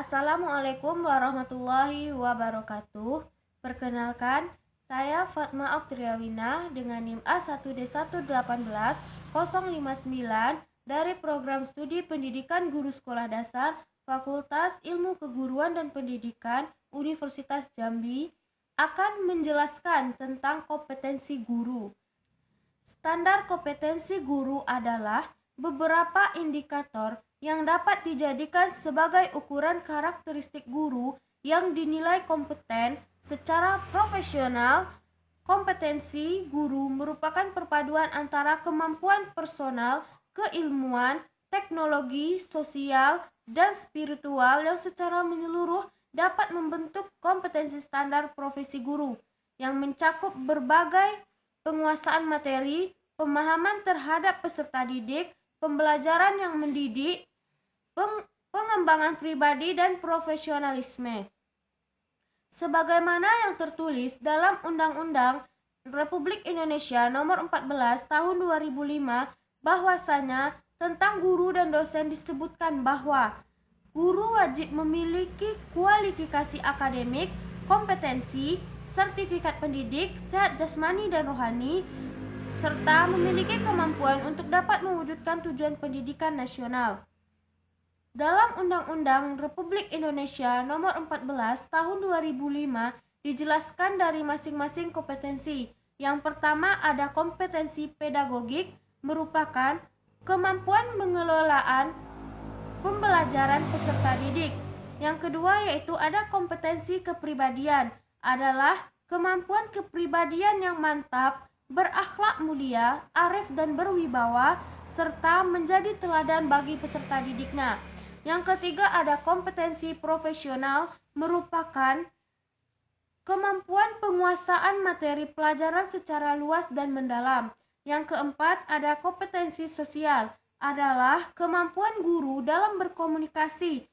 Assalamualaikum warahmatullahi wabarakatuh. Perkenalkan, saya Fatma Oktriawina dengan NIM A1D1181059 dari Program Studi Pendidikan Guru Sekolah Dasar Fakultas Ilmu Keguruan dan Pendidikan Universitas Jambi akan menjelaskan tentang kompetensi guru. Standar kompetensi guru adalah beberapa indikator yang dapat dijadikan sebagai ukuran karakteristik guru yang dinilai kompeten secara profesional. Kompetensi guru merupakan perpaduan antara kemampuan personal, keilmuan, teknologi, sosial, dan spiritual yang secara menyeluruh dapat membentuk kompetensi standar profesi guru yang mencakup berbagai penguasaan materi, pemahaman terhadap peserta didik, pembelajaran yang mendidik, pengembangan pribadi dan profesionalisme. Sebagaimana yang tertulis dalam Undang-Undang Republik Indonesia Nomor 14 Tahun 2005 bahwasanya tentang guru dan dosen disebutkan bahwa guru wajib memiliki kualifikasi akademik, kompetensi, sertifikat pendidik, sehat jasmani dan rohani, serta memiliki kemampuan untuk dapat mewujudkan tujuan pendidikan nasional. Dalam Undang-Undang Republik Indonesia Nomor 14 Tahun 2005 dijelaskan dari masing-masing kompetensi. Yang pertama ada kompetensi pedagogik, merupakan kemampuan mengelolaan pembelajaran peserta didik. Yang kedua yaitu ada kompetensi kepribadian, adalah kemampuan kepribadian yang mantap, berakhlak mulia, arif dan berwibawa, serta menjadi teladan bagi peserta didiknya. Yang ketiga ada kompetensi profesional, merupakan kemampuan penguasaan materi pelajaran secara luas dan mendalam. Yang keempat ada kompetensi sosial, adalah kemampuan guru dalam berkomunikasi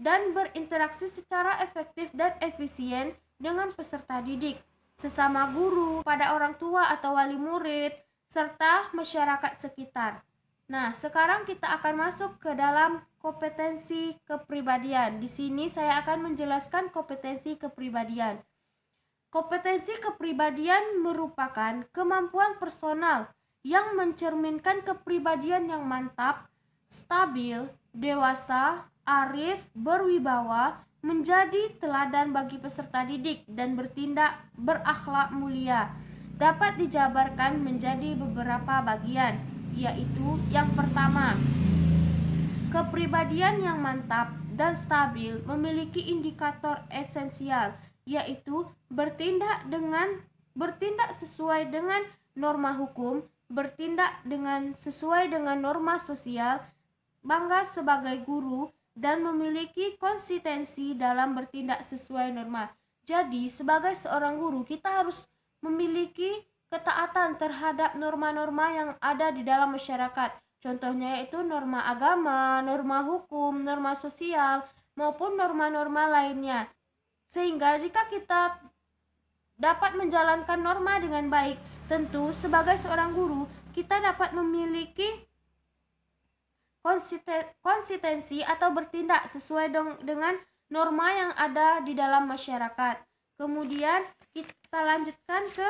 dan berinteraksi secara efektif dan efisien dengan peserta didik, sesama guru, pada orang tua atau wali murid, serta masyarakat sekitar. Nah, sekarang kita akan masuk ke dalam kompetensi kepribadian. Di sini saya akan menjelaskan kompetensi kepribadian. Kompetensi kepribadian merupakan kemampuan personal yang mencerminkan kepribadian yang mantap, stabil, dewasa, arif, berwibawa, menjadi teladan bagi peserta didik dan bertindak berakhlak mulia. Dapat dijabarkan menjadi beberapa bagian, yaitu yang pertama, kepribadian yang mantap dan stabil memiliki indikator esensial, yaitu bertindak sesuai dengan norma hukum, bertindak sesuai dengan norma sosial, bangga sebagai guru, dan memiliki konsistensi dalam bertindak sesuai norma. Jadi, sebagai seorang guru, kita harus memiliki ketaatan terhadap norma-norma yang ada di dalam masyarakat. Contohnya yaitu norma agama, norma hukum, norma sosial, maupun norma-norma lainnya. Sehingga jika kita dapat menjalankan norma dengan baik, tentu sebagai seorang guru, kita dapat memiliki konsistensi atau bertindak sesuai dengan norma yang ada di dalam masyarakat. Kemudian kita lanjutkan ke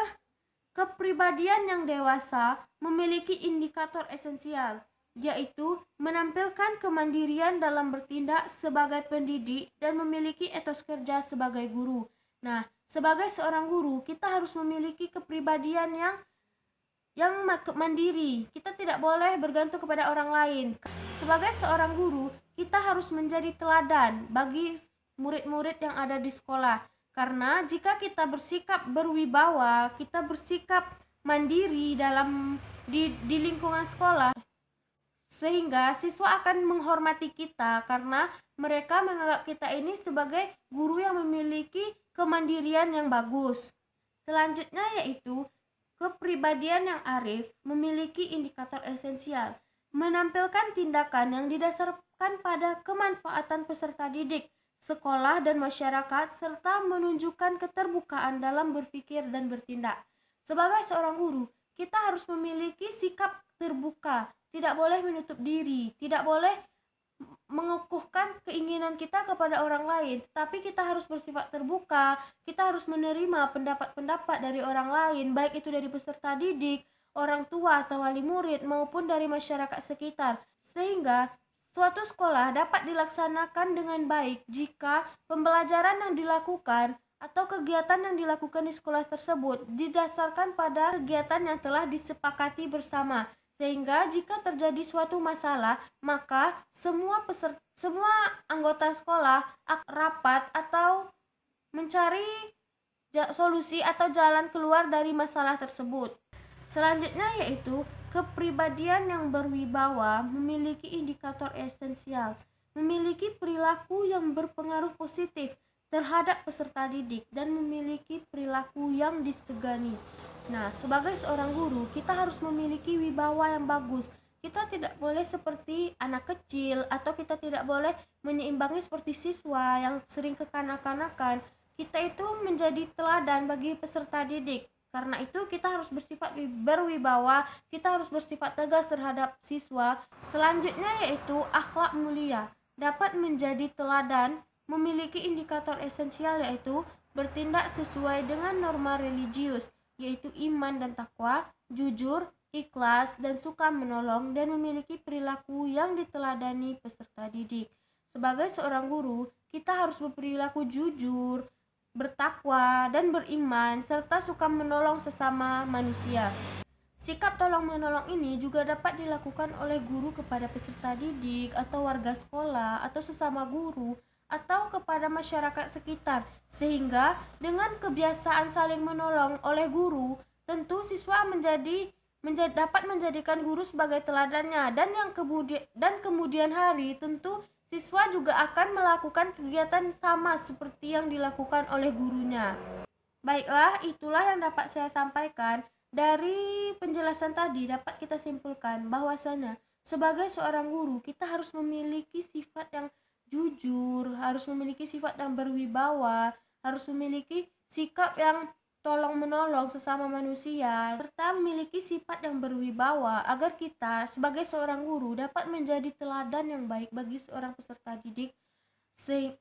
kepribadian yang dewasa memiliki indikator esensial, yaitu menampilkan kemandirian dalam bertindak sebagai pendidik dan memiliki etos kerja sebagai guru. Nah, sebagai seorang guru, kita harus memiliki kepribadian yang mandiri. Kita tidak boleh bergantung kepada orang lain. Sebagai seorang guru, kita harus menjadi teladan bagi murid-murid yang ada di sekolah. Karena jika kita bersikap berwibawa, kita bersikap mandiri di lingkungan sekolah, sehingga siswa akan menghormati kita karena mereka menganggap kita ini sebagai guru yang memiliki kemandirian yang bagus. Selanjutnya yaitu kepribadian yang arif memiliki indikator esensial, menampilkan tindakan yang didasarkan pada kemanfaatan peserta didik, sekolah dan masyarakat, serta menunjukkan keterbukaan dalam berpikir dan bertindak. Sebagai seorang guru, kita harus memiliki sikap terbuka, tidak boleh menutup diri, tidak boleh mengukuhkan keinginan kita kepada orang lain, tapi kita harus bersifat terbuka. Kita harus menerima pendapat-pendapat dari orang lain, baik itu dari peserta didik, orang tua atau wali murid, maupun dari masyarakat sekitar, sehingga suatu sekolah dapat dilaksanakan dengan baik jika pembelajaran yang dilakukan atau kegiatan yang dilakukan di sekolah tersebut didasarkan pada kegiatan yang telah disepakati bersama, sehingga jika terjadi suatu masalah, maka semua anggota sekolah rapat atau mencari solusi atau jalan keluar dari masalah tersebut. Selanjutnya yaitu kepribadian yang berwibawa memiliki indikator esensial, memiliki perilaku yang berpengaruh positif terhadap peserta didik dan memiliki perilaku yang disegani. Nah, sebagai seorang guru, kita harus memiliki wibawa yang bagus. Kita tidak boleh seperti anak kecil, atau kita tidak boleh menyeimbangi seperti siswa yang sering kekanak-kanakan. Kita itu menjadi teladan bagi peserta didik. Karena itu kita harus bersifat berwibawa, kita harus bersifat tegas terhadap siswa. Selanjutnya yaitu akhlak mulia. Dapat menjadi teladan, memiliki indikator esensial yaitu bertindak sesuai dengan norma religius, yaitu iman dan takwa, jujur, ikhlas, dan suka menolong, dan memiliki perilaku yang diteladani peserta didik. Sebagai seorang guru, kita harus berperilaku jujur, bertakwa, dan beriman, serta suka menolong sesama manusia. Sikap tolong-menolong ini juga dapat dilakukan oleh guru kepada peserta didik atau warga sekolah atau sesama guru atau kepada masyarakat sekitar, sehingga dengan kebiasaan saling menolong oleh guru, tentu siswa dapat menjadikan guru sebagai teladannya, dan kemudian hari tentu siswa juga akan melakukan kegiatan sama seperti yang dilakukan oleh gurunya. Baiklah, itulah yang dapat saya sampaikan. Dari penjelasan tadi dapat kita simpulkan bahwasanya sebagai seorang guru kita harus memiliki sifat yang jujur, harus memiliki sifat yang berwibawa, harus memiliki sikap yang tolong menolong sesama manusia, serta memiliki sifat yang berwibawa agar kita sebagai seorang guru dapat menjadi teladan yang baik bagi seorang peserta didik,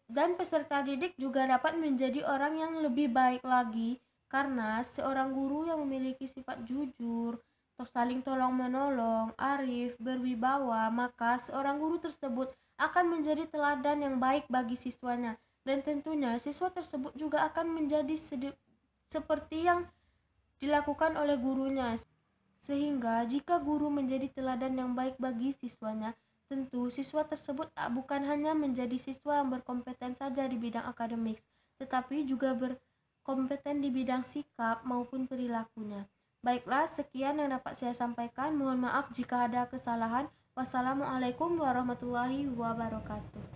dan peserta didik juga dapat menjadi orang yang lebih baik lagi, karena seorang guru yang memiliki sifat jujur, saling tolong menolong, arif, berwibawa, maka seorang guru tersebut akan menjadi teladan yang baik bagi siswanya, dan tentunya siswa tersebut juga akan menjadi seperti yang dilakukan oleh gurunya. Sehingga jika guru menjadi teladan yang baik bagi siswanya, tentu siswa tersebut bukan hanya menjadi siswa yang berkompeten saja di bidang akademik, tetapi juga berkompeten di bidang sikap maupun perilakunya. Baiklah, sekian yang dapat saya sampaikan. Mohon maaf jika ada kesalahan. Wassalamualaikum warahmatullahi wabarakatuh.